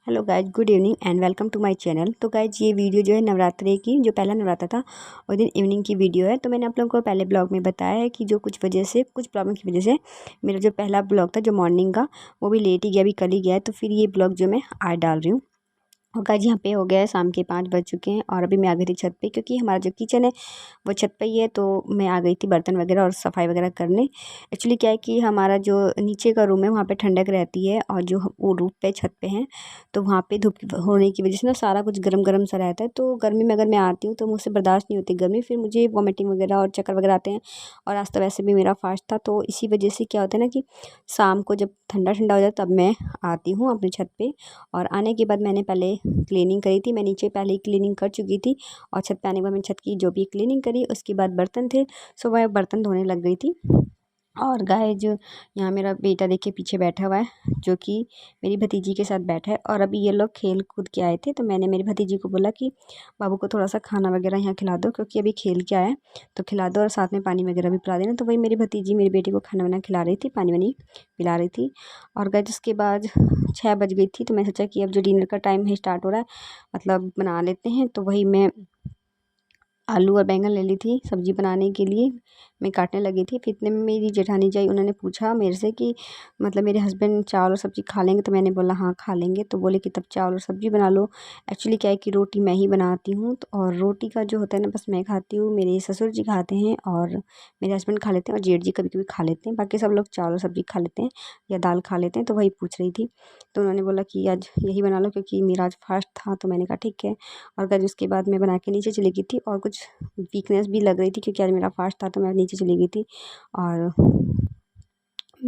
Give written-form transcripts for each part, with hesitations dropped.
Hello guys, good evening and welcome to my channel. तो guys ये video जो है नवरात्रि की, जो पहला नवरात्र था उस दिन इवनिंग की वीडियो है। तो मैंने आप लोगों को पहले ब्लॉग में बताया है कि जो कुछ प्रॉब्लम की वजह से मेरा जो पहला ब्लॉग था जो मॉर्निंग का, वो भी लेट ही गया, अभी कल ही गया है। तो फिर ये ब्लॉग जो मैं आज डाल रही हूँ। और गाइज यहाँ पे हो गया है शाम के 5 बज चुके हैं और अभी मैं आ गई थी छत पे, क्योंकि हमारा जो किचन है वो छत पे ही है। तो मैं आ गई थी बर्तन वगैरह और सफाई वगैरह करने। एक्चुअली क्या है कि हमारा जो नीचे का रूम है वहाँ पे ठंडक रहती है, और जो वो रूफ पे छत पे हैं तो वहाँ पे धूप होने की वजह से ना सारा कुछ गर्म गर्म सा रहता है। तो गर्मी में अगर मैं आती हूँ तो मुझसे बर्दाश्त नहीं होती गर्मी, फिर मुझे वॉमिटिंग वगैरह और चक्कर वगैरह आते हैं। और आज तो वैसे भी मेरा फास्ट था, तो इसी वजह से क्या होता है ना कि शाम को जब ठंडा ठंडा हो जाए तब मैं आती हूँ अपनी छत पे। और आने के बाद मैंने पहले क्लीनिंग करी थी, मैं नीचे पहले ही क्लीनिंग कर चुकी थी। और छत पे आने के बाद मैंने छत की जो भी क्लीनिंग करी, उसके बाद बर्तन थे, सुबह बर्तन धोने लग गई थी। और गाय जो यहाँ मेरा बेटा देखिए पीछे बैठा हुआ है, जो कि मेरी भतीजी के साथ बैठा है। और अभी ये लोग खेल कूद के आए थे, तो मैंने मेरी भतीजी को बोला कि बाबू को थोड़ा सा खाना वगैरह यहाँ खिला दो, क्योंकि अभी खेल के आया है, तो खिला दो और साथ में पानी वगैरह भी पिला देना। तो वही मेरी भतीजी मेरी बेटी को खाना वाना खिला रही थी, पानी वानी पिला रही थी। और गाय उसके बाद 6 बज गई थी, तो मैं सोचा कि अब जो डिनर का टाइम है स्टार्ट हो रहा है, मतलब बना लेते हैं। तो वही मैं आलू और बैंगन ले ली थी सब्ज़ी बनाने के लिए, मैं काटने लगी थी। फिर इतने में मेरी जेठानी जी आई, उन्होंने पूछा मेरे से कि मतलब मेरे हस्बैंड चावल और सब्ज़ी खा लेंगे। तो मैंने बोला हाँ खा लेंगे। तो बोले कि तब चावल और सब्ज़ी बना लो। एक्चुअली क्या है कि रोटी मैं ही बनाती हूँ, तो और रोटी का जो होता है ना बस मैं खाती हूँ, मेरे ससुर जी खाते हैं और मेरे हस्बैंड खा लेते हैं, और जेठ जी कभी कभी खा लेते हैं। बाकी सब लोग चावल और सब्ज़ी खा लेते हैं या दाल खा लेते हैं। तो वही पूछ रही थी, तो उन्होंने बोला कि आज यही बना लो, क्योंकि मेरा आज फास्ट था। तो मैंने कहा ठीक है। और फिर उसके बाद मैं बना के नीचे चली गई थी, और कुछ वीकनेस भी लग रही थी क्योंकि आज मेरा फास्ट था, तो मैं नीचे चली गई थी। और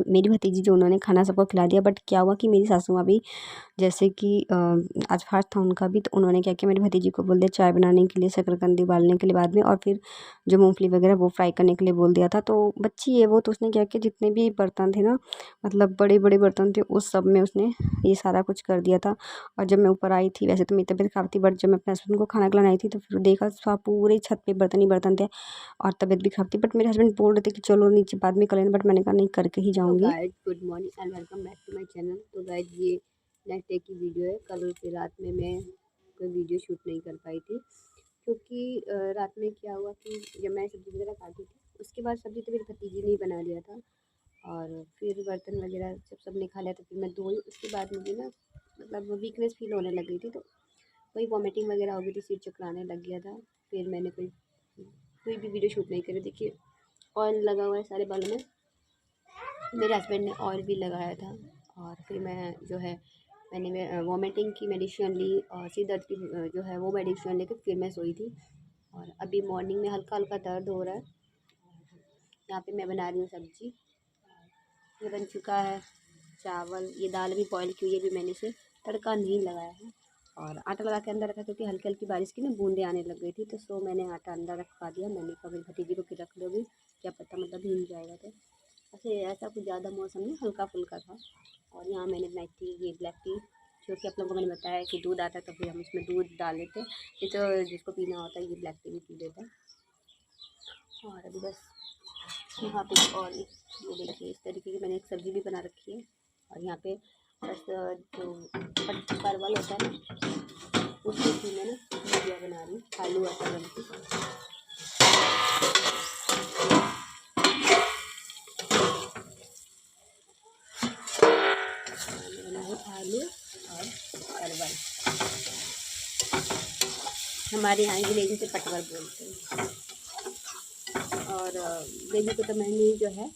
मेरी भतीजी जो उन्होंने खाना सबको खिला दिया। बट क्या हुआ कि मेरी सासू माँ भी जैसे कि आज फास्ट था उनका भी, तो उन्होंने क्या किया, मेरी भतीजी को बोल दिया चाय बनाने के लिए, शकरकंदी उबालने के लिए बाद में, और फिर जो मूंगफली वगैरह वो फ्राई करने के लिए बोल दिया था। तो बच्ची है वो, तो उसने क्या किया, जितने भी बर्तन थे ना, मतलब बड़े बड़े बर्तन थे, उस सब में उसने ये सारा कुछ कर दिया था। और जब मैं ऊपर आई थी, वैसे तो मेरी तबीयत खराब थी, बट जब मैं अपने हस्बैंड को खाना खिलाने आई थी तो फिर देखा पूरे छत पे बर्तन ही बर्तन थे, और तबीयत भी खराब थी। बट मेरे हस्बैंड बोल रहे थे कि चलो नीचे बाद में कर लेना, बट मैंने कहा नहीं, करके ही जाऊँगी। Guys good morning and welcome back to my channel. तो गाइस ये नेक्स्ट डे की वीडियो है। कल की रात में मैं कोई वीडियो शूट नहीं कर पाई थी, क्योंकि रात में क्या हुआ कि जब मैं सब्ज़ी वगैरह काटी थी, उसके बाद सब्ज़ी तो मेरी भतीजी ने ही बना लिया था। और फिर बर्तन वगैरह जब सबने खा लिया तो फिर मैं धोई। उसके बाद मुझे ना मतलब वीकनेस फील होने लग गई थी, तो वही वॉमिटिंग वगैरह हो गई थी, सिर चकराने लग गया था। फिर मैंने कोई कोई भी वीडियो शूट नहीं करी। देखिए ऑयल लगा हुआ है सारे बालों में, मेरे हस्बैंड ने ऑयल भी लगाया था। और फिर मैं जो है मैंने वॉमिटिंग की मेडिसिन ली, और सिर दर्द की जो है वो मेडिसिन लेकर फिर मैं सोई थी। और अभी मॉर्निंग में हल्का हल्का दर्द हो रहा है। यहाँ पे मैं बना रही हूँ सब्जी, ये बन चुका है चावल, ये दाल भी बॉईल की हुई है, भी मैंने इसे तड़का नहीं लगाया है। और आटा लगा के अंदर रखा, क्योंकि हल्की हल्की बारिश की ना बूंदें आने लग गई थी, तो सो मैंने आटा अंदर रखवा दिया। मैंने कहा मेरी भतीजी को फिर रख दोगी, क्या पता मतलब भीग जाएगा। तो ऐसे ऐसा कुछ ज़्यादा मौसम नहीं, हल्का फुल्का था। और यहाँ मैंने बनाई थी ये ब्लैक टी, जो कि आप लोगों को मैंने बताया कि दूध आता है तो फिर हम इसमें दूध डाल लेते हैं, ये तो जिसको पीना होता है ये ब्लैक टी भी पी लेता है। और अभी बस यहाँ पे और ये देखिए इस तरीके की मैंने एक सब्ज़ी भी बना रखी है। और यहाँ पे बस जो परवल होता है ना, उसकी भी मैं ना भुजिया बना रही हूँ, आलू और परवल की। मैंने बनाई आलू और परवल, हमारे यहाँ विलेज से पटवर बोलते हैं। और बेबी को तो मैंने जो है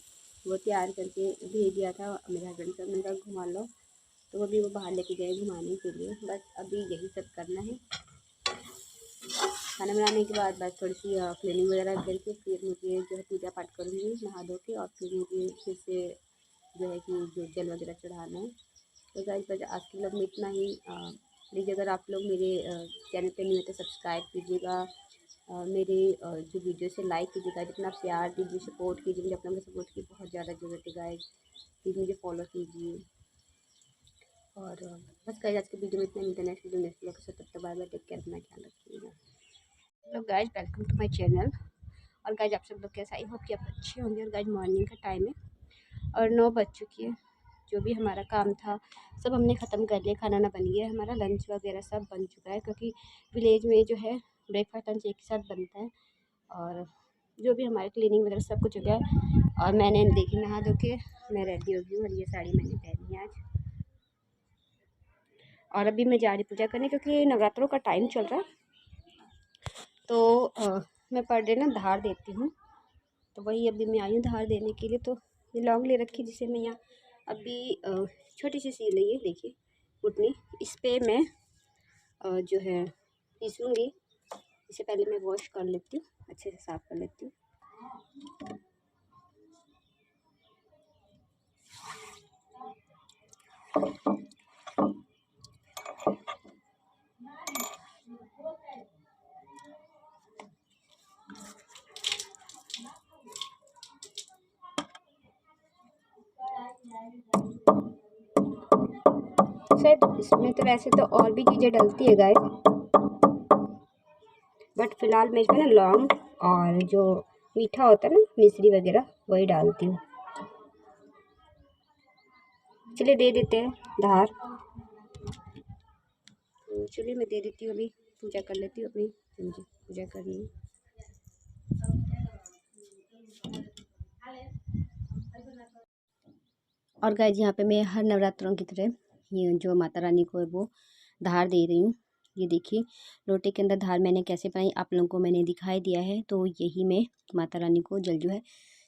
वो तैयार करके भेज दिया था मेरे हस्बैंड को, मैंने कहा घुमा लो, तो अभी वो बाहर लेके गए घुमाने के लिए। बस अभी यही सब करना है। खाना बनाने के बाद बस थोड़ी सी क्लीनिंग वगैरह करके फिर मुझे जो है पूजा पाठ करूँगी नहा धो के, और फिर मुझे फिर से जो है कि जो जल वगैरह चढ़ाना है। तो गाइस बस आज के ब्लॉग में इतना ही। प्लीज़ अगर आप लोग मेरे चैनल पे नहीं होते सब्सक्राइब कीजिएगा, मेरे जो वीडियो से लाइक कीजिएगा, जितना आप प्यार दीजिए, सपोर्ट कीजिए, मुझे अपना सपोर्ट की बहुत ज़्यादा ज़रूरत है गाइस। प्लीज़ मुझे फॉलो कीजिए। और बस गाइस आज के वीडियो में इतना ही। नेक्स्ट वीडियो नेक्स्ट ब्लॉग से, तब तक बाय बाय, टेक केयर, अपना ख्याल रखिएगा। Hello guys, welcome to my channel. और गाइस आप सब लोग कैसे, आई होप कि आप अच्छे होंगे। और गाइस मॉर्निंग का टाइम है और 9 बज चुकी है, जो भी हमारा काम था सब हमने ख़त्म कर लिया। खाना ना बन गया हमारा, लंच वगैरह सब बन चुका है, क्योंकि विलेज में जो है ब्रेकफास्ट लंच एक साथ बनता है। और जो भी हमारे क्लीनिंग वगैरह सब कुछ हो गया। और मैंने देखी नहा धो के मैं रेडी हो गई हूँ, और ये साड़ी मैंने पहनी है आज। और अभी मैं जा रही पूजा करने, क्योंकि नवरात्रों का टाइम चल रहा है। तो मैं पर डे ना धार देती हूँ, तो वही अभी मैं आई हूँ धार देने के लिए। तो ये लौंग ले रखी, जिसे मैं यहाँ अभी छोटी सी सी ली है, देखिए घुटनी, इस पर मैं जो है पीसूँगी। इससे पहले मैं वॉश कर लेती हूँ, अच्छे से साफ़ कर लेती हूँ। शायद इसमें तो वैसे तो और भी चीज़ें डलती है गाइस, बट फिलहाल मैं इसमें ना लौंग और जो मीठा होता है ना मिश्री वगैरह वही डालती हूँ। चलिए दे देते हैं धार। तो चलिए मैं दे देती हूँ, अभी पूजा कर लेती हूँ अपनी, मुझे पूजा करनी है। और गाइस यहाँ पे मैं हर नवरात्रों की तरह ये जो माता रानी को है वो धार दे रही हूँ। ये देखिए लोटे के अंदर धार मैंने कैसे बनाई आप लोगों को मैंने दिखाई दिया है। तो यही मैं माता रानी को जल जो है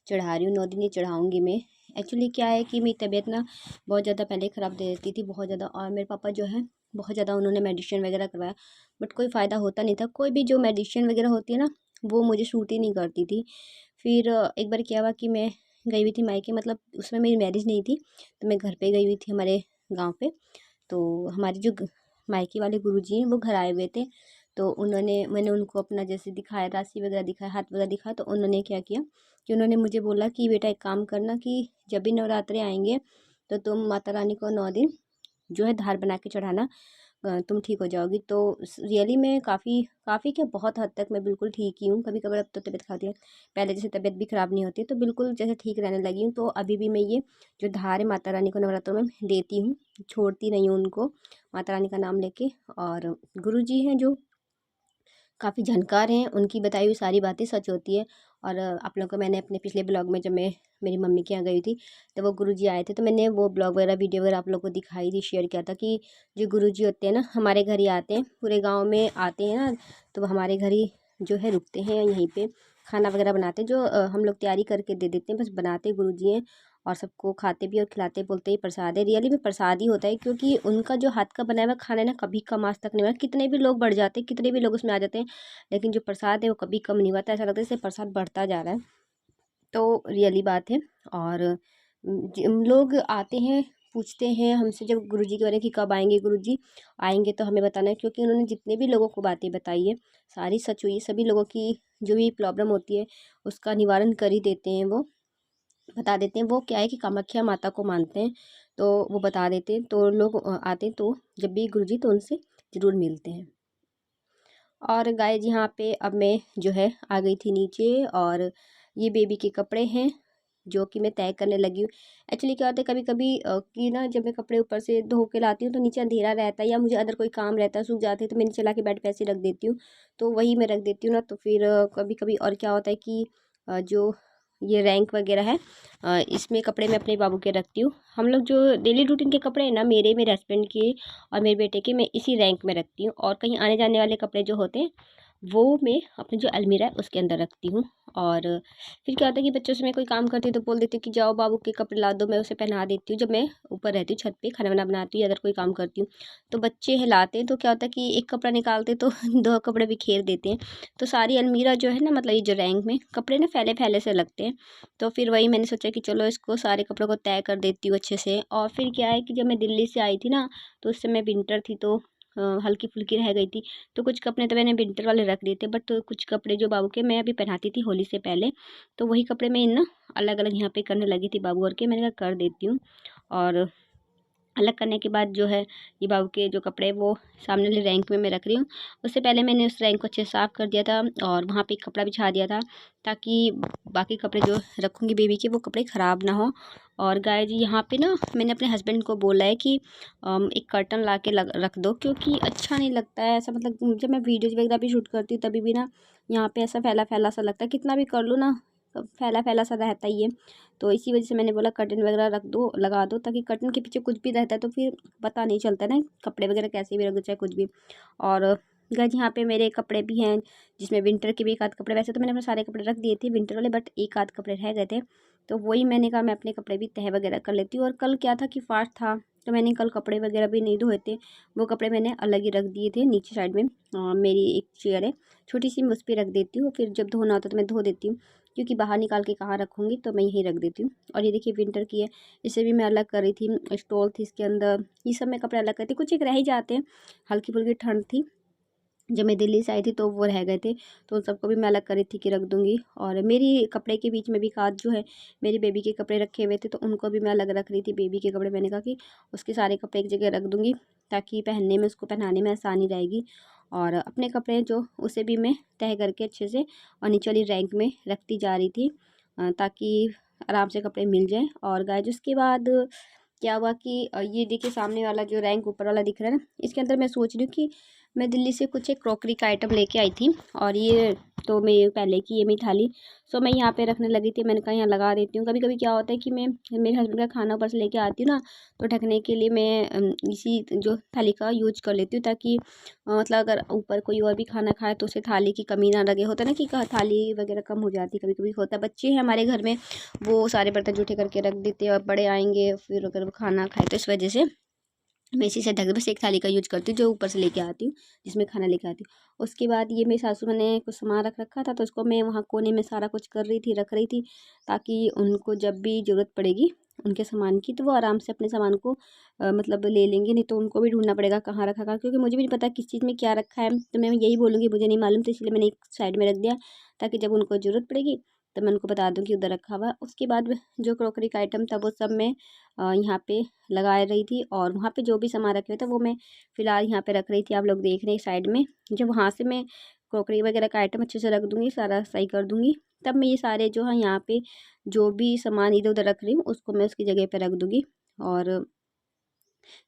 चढ़ा रही हूँ। 9 दिन ये चढ़ाऊँगी मैं। एक्चुअली क्या है कि मेरी तबीयत ना बहुत ज़्यादा पहले ख़राब दे देती थी, बहुत ज़्यादा। और मेरे पापा जो है बहुत ज़्यादा उन्होंने मेडिसिन वगैरह करवाया, बट कोई फ़ायदा होता नहीं था। कोई भी जो मेडिसिन वगैरह होती है ना वो मुझे सूट ही नहीं करती थी। फिर एक बार क्या हुआ कि मैं गई हुई थी मायके, मतलब उसमें मेरी मैरिज नहीं थी, तो मैं घर पे गई हुई थी हमारे गांव पे। तो हमारे जो मायके वाले गुरुजी हैं वो घर आए हुए थे। तो मैंने उनको अपना जैसे दिखाया, राशि वगैरह दिखाया, हाथ वगैरह दिखाया। तो उन्होंने क्या किया कि उन्होंने मुझे बोला कि बेटा एक काम करना कि जब भी नवरात्रे आएंगे तो तुम माता रानी को 9 दिन जो है धार बना के चढ़ाना, तुम ठीक हो जाओगी। तो रियली मैं काफ़ी काफ़ी क्या बहुत हद तक मैं बिल्कुल ठीक ही हूँ। कभी कभार अब तो तबीयत खराब है, पहले जैसे तबीयत भी ख़राब नहीं होती, तो बिल्कुल जैसे ठीक रहने लगी हूँ। तो अभी भी मैं ये जो धार है माता रानी को नवरात्रों में देती हूँ, छोड़ती नहीं हूँ उनको, माता रानी का नाम लेके। और गुरुजी हैं जो काफ़ी जानकार हैं, उनकी बताई हुई सारी बातें सच होती है। और आप लोगों को मैंने अपने पिछले ब्लॉग में जब मैं मेरी मम्मी के यहाँ गई थी तो वो गुरुजी आए थे, तो मैंने वो ब्लॉग वगैरह वीडियो वगैरह आप लोगों को दिखाई थी, शेयर किया था कि जो गुरुजी होते हैं ना हमारे घर ही आते हैं, पूरे गाँव में आते हैं ना, तो वो हमारे घर ही जो है रुकते हैं, यहीं पर खाना वगैरह बनाते हैं। जो हम लोग तैयारी करके दे देते हैं, बस बनाते गुरुजी हैं। और सबको खाते भी और खिलाते, बोलते ही प्रसाद है। रियली में प्रसाद ही होता है, क्योंकि उनका जो हाथ का बनाया हुआ खाना है ना कभी कम आज तक नहीं हुआ। कितने भी लोग बढ़ जाते हैं, कितने भी लोग उसमें आ जाते हैं, लेकिन जो प्रसाद है वो कभी कम नहीं हुआ। ऐसा लगता है जैसे प्रसाद बढ़ता जा रहा है। तो रियली बात है। और लोग आते हैं, पूछते हैं हमसे जब गुरुजी के बारे में कि कब आएंगे गुरुजी, आएंगे तो हमें बताना है। क्योंकि उन्होंने जितने भी लोगों को बातें बताई है सारी सच हुई है। सभी लोगों की जो भी प्रॉब्लम होती है उसका निवारण कर ही देते हैं, वो बता देते हैं। वो क्या है कि कामाख्या माता को मानते हैं, तो वो बता देते हैं। तो लोग आते हैं, तो जब भी गुरुजी तो उनसे ज़रूर मिलते हैं। और गाइस यहाँ पे अब मैं जो है आ गई थी नीचे, और ये बेबी के कपड़े हैं जो कि मैं तय करने लगी हूँ। एक्चुअली क्या होता है कभी कभी कि ना जब मैं कपड़े ऊपर से धो के लाती हूँ तो नीचे अंधेरा रहता है, या मुझे अदर कोई काम रहता है, सूख जाते हैं, तो मैं नीचे ला के बेड पे ऐसे रख देती हूँ। तो वही मैं रख देती हूँ ना, तो फिर कभी कभी और क्या होता है कि जो ये रैंक वगैरह है इसमें कपड़े मैं अपने बाबू के रखती हूँ। हम लोग जो डेली रूटीन के कपड़े हैं ना, मेरे हस्बैंड के और मेरे बेटे के, मैं इसी रैंक में रखती हूँ। और कहीं आने जाने वाले कपड़े जो होते हैं वो मैं अपनी जो अलमीरा है उसके अंदर रखती हूँ। और फिर क्या होता है कि बच्चों से मैं कोई काम करती हूँ तो बोल देती हूँ कि जाओ बाबू के कपड़े ला दो, मैं उसे पहना देती हूँ। जब मैं ऊपर रहती हूँ छत पे खाना वाना बनाती हूँ या अगर कोई काम करती हूँ, तो बच्चे हिलाते हैं, तो क्या होता है कि एक कपड़ा निकालते तो 2 कपड़े बिखेर देते हैं। तो सारी अलमीरा जो है ना, मतलब ये जो रैंक में कपड़े ना फैले फैले से लगते हैं। तो फिर वही मैंने सोचा कि चलो इसको सारे कपड़ों को तय कर देती हूँ अच्छे से। और फिर क्या है कि जब मैं दिल्ली से आई थी ना, तो उस समय विंटर थी, तो हल्की फुल्की रह गई थी। तो कुछ कपड़े तो मैंने विंटर वाले रख दिए थे, बट कुछ कपड़े जो बाबू के मैं अभी पहनाती थी होली से पहले, तो वही कपड़े मैं ना अलग अलग यहाँ पे करने लगी थी बाबू और के। मैंने कहा कर देती हूँ। और अलग करने के बाद जो है ये बाबू के जो कपड़े वो सामने वाले रैंक में मैं रख रही हूँ। उससे पहले मैंने उस रैंक को अच्छे से साफ़ कर दिया था और वहाँ पे एक कपड़ा बिछा दिया था, ताकि बाकी कपड़े जो रखूँगी बेबी के वो कपड़े ख़राब ना हो। और गाइस जी यहाँ पे ना मैंने अपने हस्बैंड को बोला है कि एक कर्टन ला के रख दो, क्योंकि अच्छा नहीं लगता है ऐसा। मतलब जब मैं वीडियोज़ वगैरह भी शूट करती हूँ तभी भी ना यहाँ पे ऐसा फैला फैला सा लगता है, कितना भी कर लूँ ना फैला फैला सा रहता ही है। तो इसी वजह से मैंने बोला कर्टन वगैरह रख दो, लगा दो, ताकि कर्टन के पीछे कुछ भी रहता है तो फिर पता नहीं चलता ना, कपड़े वगैरह कैसे भी रख दो चाहे कुछ भी। और गाइस यहाँ पे मेरे कपड़े भी हैं, जिसमें विंटर के भी एक आध कपड़े, वैसे तो मैंने अपने सारे कपड़े रख दिए थे विंटर वाले, बट एक आध कपड़े रह गए थे। तो वही मैंने कहा मैं अपने कपड़े भी तह वगैरह कर लेती हूँ। और कल क्या था कि फास्ट था, तो मैंने कल कपड़े वगैरह भी नहीं धोए थे, वो कपड़े मैंने अलग ही रख दिए थे नीचे साइड में। मेरी एक चेयर है छोटी सी, मैं उस पर रख देती हूँ, फिर जब धोना होता है तो मैं धो देती हूँ, क्योंकि बाहर निकाल के कहाँ रखूँगी, तो मैं यहीं रख देती हूँ। और ये देखिए विंटर की है, इसे भी मैं अलग कर रही थी, स्टॉल थी इसके अंदर, ये सब मैं कपड़े अलग करती, कुछ एक रह ही जाते हैं, हल्की फुल्की ठंड थी जब मैं दिल्ली से आई थी तो वो रह गए थे, तो उन सबको भी मैं अलग कर रही थी कि रख दूँगी। और मेरी कपड़े के बीच में भी काज जो है मेरी बेबी के कपड़े रखे हुए थे, तो उनको भी मैं अलग रख रही थी। बेबी के कपड़े मैंने कहा कि उसके सारे कपड़े एक जगह रख दूँगी, ताकि पहनने में उसको पहनाने में आसानी रहेगी। और अपने कपड़े जो उसे भी मैं तह करके अच्छे से और नीचे वाली रैंक में रखती जा रही थी, ताकि आराम से कपड़े मिल जाएँ। और गाइस उसके बाद क्या हुआ कि ये देखिए सामने वाला जो रैंक ऊपर वाला दिख रहा है ना, इसके अंदर मैं सोच रही हूँ कि मैं दिल्ली से कुछ एक क्रॉकरी का आइटम लेके आई थी, और ये तो मैं पहले की ये मेरी थाली, सो मैं यहाँ पे रखने लगी थी। मैंने कहा यहाँ लगा देती हूँ। कभी कभी क्या होता है कि मैं मेरे हस्बैंड का खाना ऊपर से लेके आती हूँ ना, तो ढकने के लिए मैं इसी जो थाली का यूज कर लेती हूँ, ताकि मतलब अगर ऊपर कोई और भी खाना खाए तो उसे थाली की कमी ना लगे। होता है ना कि थाली वगैरह कम हो जाती है, कभी कभी होता है, बच्चे हैं हमारे घर में, वो सारे बर्तन जूठे करके रख देते हैं और बड़े आएंगे फिर अगर वो खाना खाए, तो इस वजह से मैं इसी से ढक बस एक थाली का यूज करती हूँ जो ऊपर से लेके आती हूँ, जिसमें खाना लेके आती हूँ। उसके बाद ये मेरी सासू माँ ने कुछ सामान रख रखा था, तो उसको मैं वहाँ कोने में सारा कुछ कर रही थी, रख रही थी, ताकि उनको जब भी ज़रूरत पड़ेगी उनके सामान की, तो वो आराम से अपने सामान को मतलब ले लेंगे। नहीं तो उनको भी ढूंढना पड़ेगा कहाँ रखा कहाँ, क्योंकि मुझे भी नहीं पता किस चीज़ में क्या रखा है, तो मैं यही बोलूँगी मुझे नहीं मालूम, तो इसलिए मैंने एक साइड में रख दिया, ताकि जब उनको ज़रूरत पड़ेगी तो मैं उनको बता दूँ कि उधर रखा हुआ। उसके बाद जो क्रॉकरी का आइटम था वो सब मैं यहाँ पे लगा रही थी, और वहाँ पे जो भी सामान रखे हुए थे वो मैं फ़िलहाल यहाँ पे रख रही थी। आप लोग देख रहे हैं साइड में, जब वहाँ से मैं क्रॉकरी वगैरह का आइटम अच्छे से रख दूँगी, सारा सही कर दूँगी, तब मैं ये सारे जो है यहाँ पे जो भी सामान इधर उधर रख रही हूँ उसको मैं उसकी जगह पे रख दूँगी। और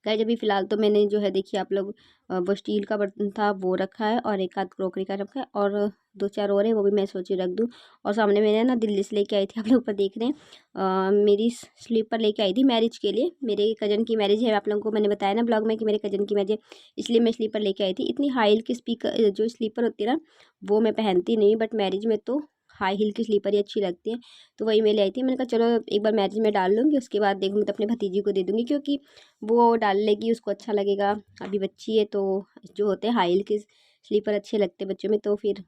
गाइस अभी फ़िलहाल तो मैंने जो है देखिए आप लोग वो स्टील का बर्तन था वो रखा है, और एक आध क्रॉकरी का रखा है, और दो चार और है वो भी मैं सोची रख दूँ। और सामने मैंने ना दिल्ली से लेके आई थी, आप लोग ऊपर देख रहे हैं, मेरी स्लीपर लेके आई थी मैरिज के लिए, मेरे कज़न की मैरिज है। आप लोगों को मैंने बताया ना ब्लॉग में कि मेरे कज़न की मैरिज है, इसलिए मैं स्लीपर लेके आई थी। इतनी हाई हील की स्पीकर जो स्लीपर होती है ना, वो मैं पहनती नहीं, बट मैरिज में तो हाई हील की स्लीपर ही अच्छी लगती है, तो वही मैं ले आई थी। मैंने कहा चलो एक बार मैरिज में डाल लूँगी, उसके बाद देखूँगी तो अपने भतीजी को दे दूँगी, क्योंकि वो डाल लेगी, उसको अच्छा लगेगा। अभी बच्ची है तो जो होते हैं हाई हील के स्लीपर अच्छे लगते हैं बच्चों में, तो फिर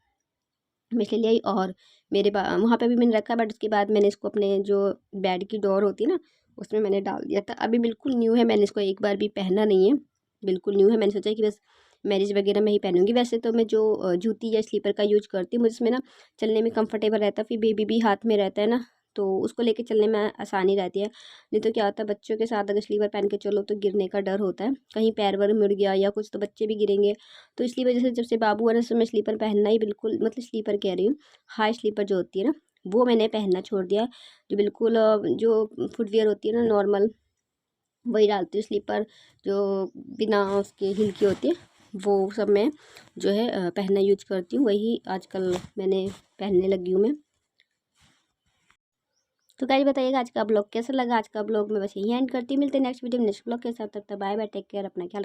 मैं इसलिए ले आई। और मेरे वहाँ पे भी मैंने रखा, बट उसके बाद मैंने इसको अपने जो बेड की डोर होती है ना उसमें मैंने डाल दिया था। अभी बिल्कुल न्यू है, मैंने इसको एक बार भी पहना नहीं है, बिल्कुल न्यू है। मैंने सोचा कि बस मैरिज वगैरह में ही पहनूंगी। वैसे तो मैं जो जूती या स्लीपर का यूज करती हूँ, मुझे इसमें ना चलने में कंफर्टेबल रहता है, फिर बेबी भी हाथ में रहता है ना, तो उसको लेके चलने में आसानी रहती है। नहीं तो क्या होता है बच्चों के साथ अगर स्लीपर पहन के चलो तो गिरने का डर होता है, कहीं पैर वैर मुड़ गया या कुछ तो बच्चे भी गिरेंगे। तो इसलिए वजह से जब से बाबू हुआ ना, तो मैं स्लीपर पहनना ही बिल्कुल, मतलब स्लीपर कह रही हूँ, हाई स्लीपर जो होती है ना वो मैंने पहनना छोड़ दिया। जो बिल्कुल जो फुटवियर होती है ना नॉर्मल, वही डालती हूँ स्लीपर, जो बिना उसके हिल की होती है, वो सब मैं जो है पहनना यूज करती हूँ, वही आजकल मैंने पहनने लगी हूँ मैं। तो गाइस बताइएगा आज का ब्लॉग कैसा लगा। आज का ब्लॉग मैं बस यही एंड करती हूँ, मिलते हैं नेक्स्ट वीडियो में नेक्स्ट ब्लॉग के साथ। तब तक बाय बाय, टेक केयर, अपना ख्याल रखिए।